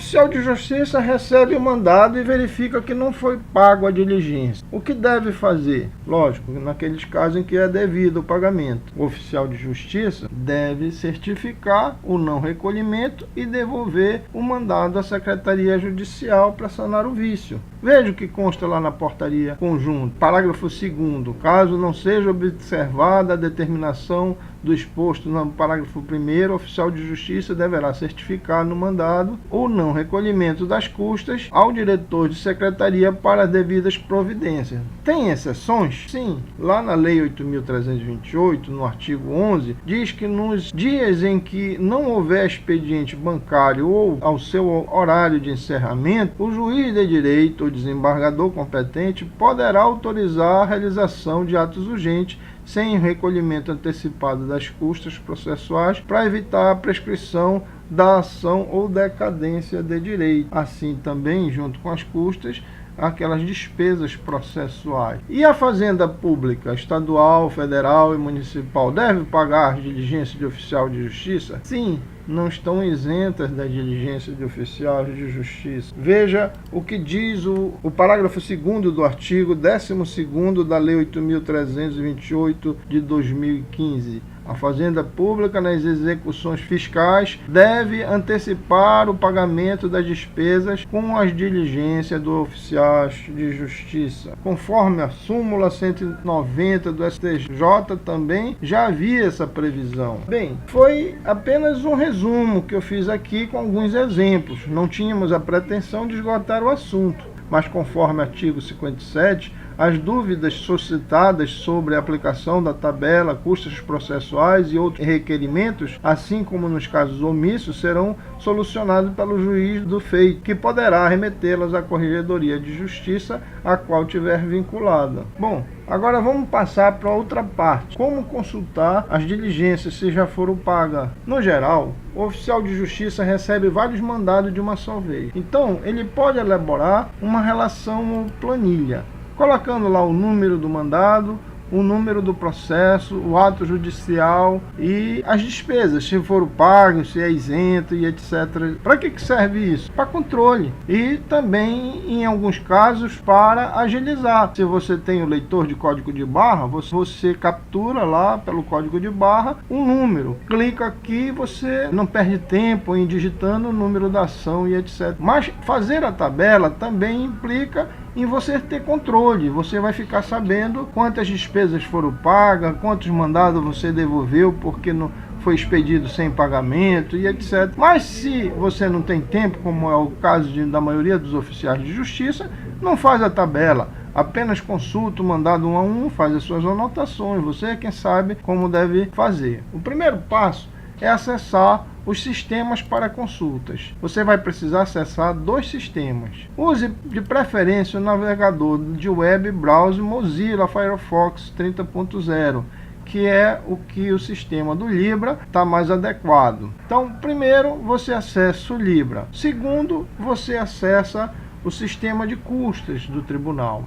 oficial de justiça recebe o mandado e verifica que não foi pago a diligência. O que deve fazer? Lógico, naqueles casos em que é devido o pagamento. O oficial de justiça deve certificar o não recolhimento e devolver o mandado à Secretaria Judicial para sanar o vício. Veja o que consta lá na portaria conjunto. Parágrafo 2º. Caso não seja observada a determinação do exposto no parágrafo 1º, o oficial de justiça deverá certificar no mandado o não recolhimento das custas ao diretor de secretaria para as devidas providências. Tem exceções? Sim. Lá na Lei 8.328, no artigo 11, diz que nos dias em que não houver expediente bancário ou ao seu horário de encerramento, o juiz de direito ou desembargador competente poderá autorizar a realização de atos urgentes sem recolhimento antecipado das custas processuais para evitar a prescrição da ação ou decadência de direito. Assim também, junto com as custas, aquelas despesas processuais. E a Fazenda Pública, estadual, federal e municipal, deve pagar as diligências de oficial de justiça? Sim, não estão isentas da diligência de oficiais de justiça. Veja o que diz o parágrafo 2º do artigo 12º da Lei 8.328 de 2015. A Fazenda Pública, nas execuções fiscais, deve antecipar o pagamento das despesas com as diligências do oficial de justiça. Conforme a súmula 190 do STJ, também já havia essa previsão. Bem, foi apenas um resumo que eu fiz aqui com alguns exemplos. Não tínhamos a pretensão de esgotar o assunto, mas conforme artigo 57, as dúvidas suscitadas sobre a aplicação da tabela, custas processuais e outros requerimentos, assim como nos casos omissos, serão solucionados pelo juiz do feito, que poderá remetê-las à Corregedoria de Justiça, a qual tiver vinculada. Bom, agora vamos passar para outra parte. Como consultar as diligências se já foram pagas? No geral, o oficial de justiça recebe vários mandados de uma só vez. Então, ele pode elaborar uma relação ou planilha, colocando lá o número do mandado, o número do processo, o ato judicial e as despesas, se foram pagos, se é isento e etc. Para que serve isso? Para controle e também, em alguns casos, para agilizar. Se você tem o leitor de código de barra, você captura lá pelo código de barra um número. Clica aqui, você não perde tempo em digitando o número da ação e etc. Mas fazer a tabela também implica em você ter controle. Você vai ficar sabendo quantas despesas foram pagas, quantos mandados você devolveu porque não foi expedido sem pagamento e etc. Mas se você não tem tempo, como é o caso da maioria dos oficiais de justiça, não faz a tabela, apenas consulta o mandado 1 a 1, faz as suas anotações. Você é quem sabe como deve fazer. O primeiro passo é acessar os sistemas para consultas. Você vai precisar acessar 2 sistemas. Use de preferência o navegador de web browser Mozilla Firefox 30.0, que é o que o sistema do Libra está mais adequado. Então, primeiro você acessa o Libra. Segundo, você acessa o sistema de custas do tribunal.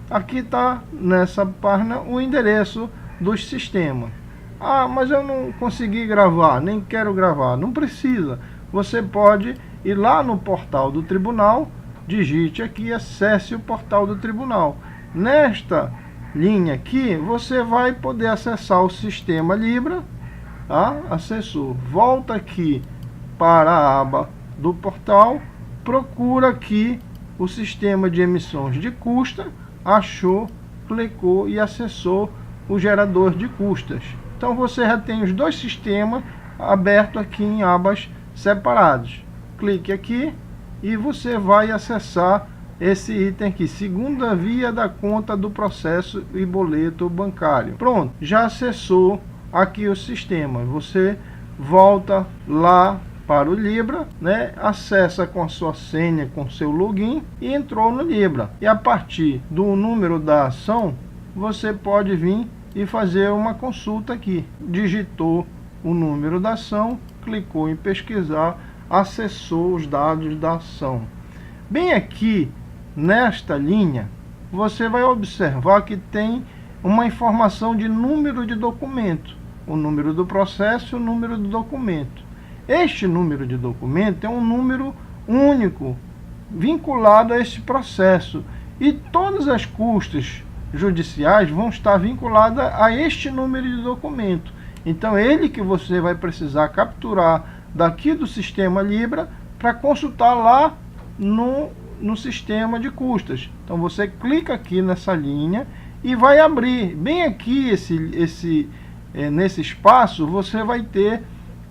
Aqui está nessa página o endereço dos sistemas. Ah, mas eu não consegui gravar, nem quero gravar. Não precisa. Você pode ir lá no portal do tribunal, digite aqui e acesse o portal do tribunal. Nesta linha aqui, você vai poder acessar o sistema Libra. Acessou. Volta aqui para a aba do portal, procura aqui o sistema de emissões de custa, achou, clicou e acessou o gerador de custas. Então você já tem os 2 sistemas abertos aqui em abas separadas. Clique aqui e você vai acessar esse item aqui, segunda via da conta do processo e boleto bancário. Pronto, já acessou aqui o sistema. Você volta lá para o Libra, acessa com a sua senha, com seu login e entrou no Libra. E a partir do número da ação, você pode vir e fazer uma consulta aqui. Digitou o número da ação, clicou em pesquisar, acessou os dados da ação. Bem aqui, nesta linha, você vai observar que tem uma informação de número de documento, o número do processo e o número do documento. Este número de documento é um número único vinculado a este processo. E todas as custas judiciais vão estar vinculadas a este número de documento. Então, ele que você vai precisar capturar daqui do sistema Libra para consultar lá no sistema de custas. Então, você clica aqui nessa linha e vai abrir. Bem aqui, nesse espaço, você vai ter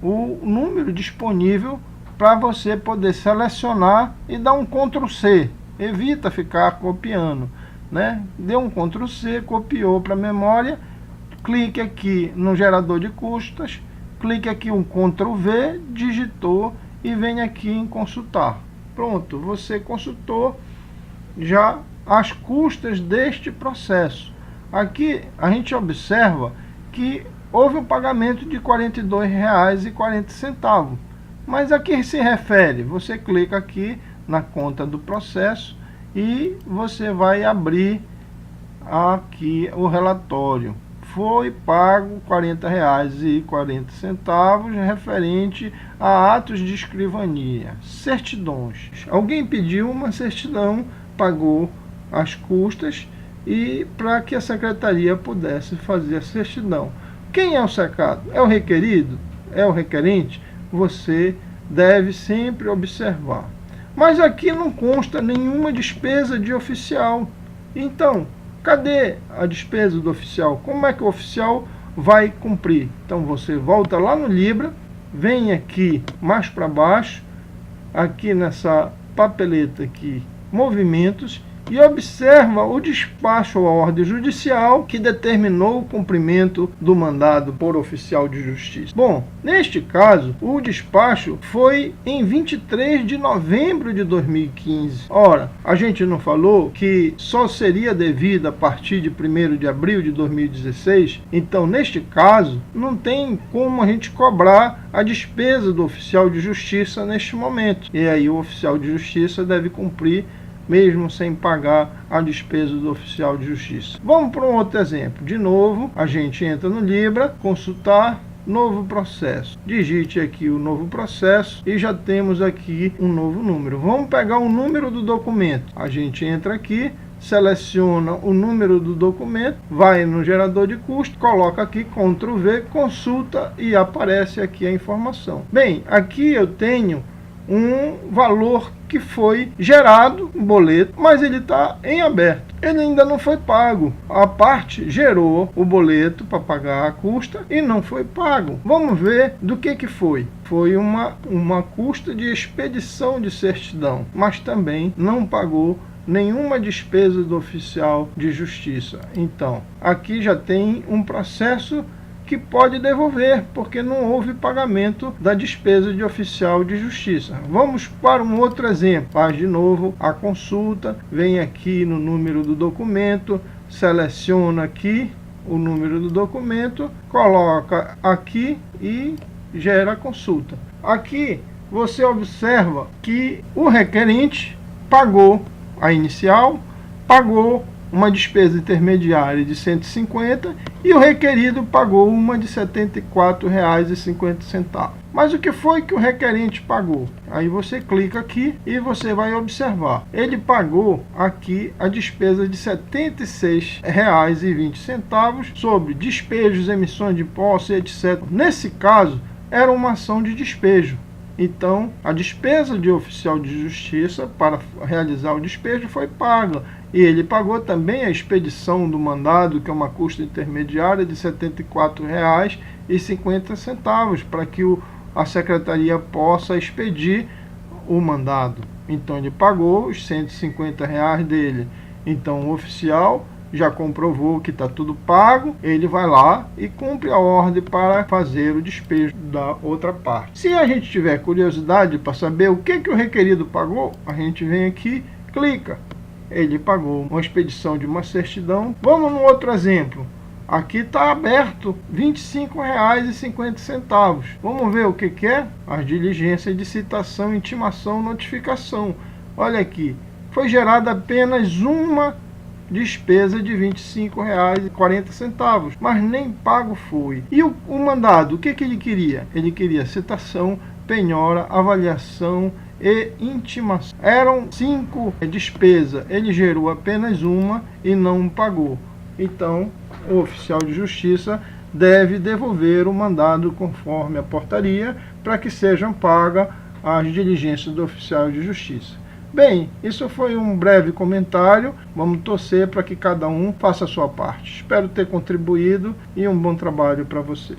o número disponível para você poder selecionar e dar um Ctrl+C. Evita ficar copiando, né? Deu um Ctrl+C, copiou para a memória, clique aqui no gerador de custas, clique aqui um Ctrl+V, digitou e vem aqui em consultar. Pronto, você consultou já as custas deste processo. Aqui a gente observa que houve um pagamento de R$ 42,40. Mas a que se refere? Você clica aqui na conta do processo e você vai abrir aqui o relatório. Foi pago R$ 40,40 referente a atos de escrivania, certidões. Alguém pediu uma certidão, pagou as custas e para que a secretaria pudesse fazer a certidão. Quem é o secado? É o requerido? É o requerente? Você deve sempre observar. Mas aqui não consta nenhuma despesa de oficial. Então, cadê a despesa do oficial? Como é que o oficial vai cumprir? Então você volta lá no Libra, vem aqui mais para baixo, aqui nessa papeleta aqui, movimentos, e observa o despacho ou a ordem judicial que determinou o cumprimento do mandado por oficial de justiça. Bom, neste caso, o despacho foi em 23 de novembro de 2015. Ora, a gente não falou que só seria devido a partir de 1º de abril de 2016? Então, neste caso, não tem como a gente cobrar a despesa do oficial de justiça neste momento. E aí o oficial de justiça deve cumprir mesmo sem pagar a despesa do oficial de justiça. Vamos para um outro exemplo. De novo, a gente entra no Libra, consultar, novo processo. Digite aqui o novo processo e já temos aqui um novo número. Vamos pegar o número do documento. A gente entra aqui, seleciona o número do documento, vai no gerador de custo, coloca aqui Ctrl+V, consulta e aparece aqui a informação. Bem, aqui eu tenho um valor que foi gerado, um boleto, mas ele está em aberto. Ele ainda não foi pago. A parte gerou o boleto para pagar a custa e não foi pago. Vamos ver do que foi. Foi uma custa de expedição de certidão, mas também não pagou nenhuma despesa do oficial de justiça. Então, aqui já tem um processo que pode devolver, porque não houve pagamento da despesa de oficial de justiça. Vamos para um outro exemplo. Faz de novo a consulta, vem aqui no número do documento, seleciona aqui o número do documento, coloca aqui e gera a consulta. Aqui você observa que o requerente pagou a inicial, pagou uma despesa intermediária de 150 e o requerido pagou uma de R$ 74,50. Mas o que foi que o requerente pagou? Aí você clica aqui e você vai observar. Ele pagou aqui a despesa de R$ 76,20 sobre despejos, emissões de posse, etc. Nesse caso, era uma ação de despejo. Então, a despesa de oficial de justiça para realizar o despejo foi paga. E ele pagou também a expedição do mandado, que é uma custa intermediária de R$ 74,50 para que a secretaria possa expedir o mandado. Então ele pagou os R$ 150 dele. Então o oficial já comprovou que está tudo pago, ele vai lá e cumpre a ordem para fazer o despejo da outra parte. Se a gente tiver curiosidade para saber o que o requerido pagou, a gente vem aqui, clica. Ele pagou uma expedição de uma certidão. Vamos no outro exemplo. Aqui está aberto R$ 25,50. Vamos ver o que é? As diligências de citação, intimação, notificação. Olha aqui, foi gerada apenas uma despesa de R$ 25,40, mas nem pago foi. E o mandado, o que ele queria? Ele queria citação, penhora, avaliação e intimação. Eram 5 despesas, ele gerou apenas uma e não pagou. Então, o oficial de justiça deve devolver o mandado conforme a portaria para que sejam pagas as diligências do oficial de justiça. Bem, isso foi um breve comentário. Vamos torcer para que cada um faça a sua parte. Espero ter contribuído e um bom trabalho para você.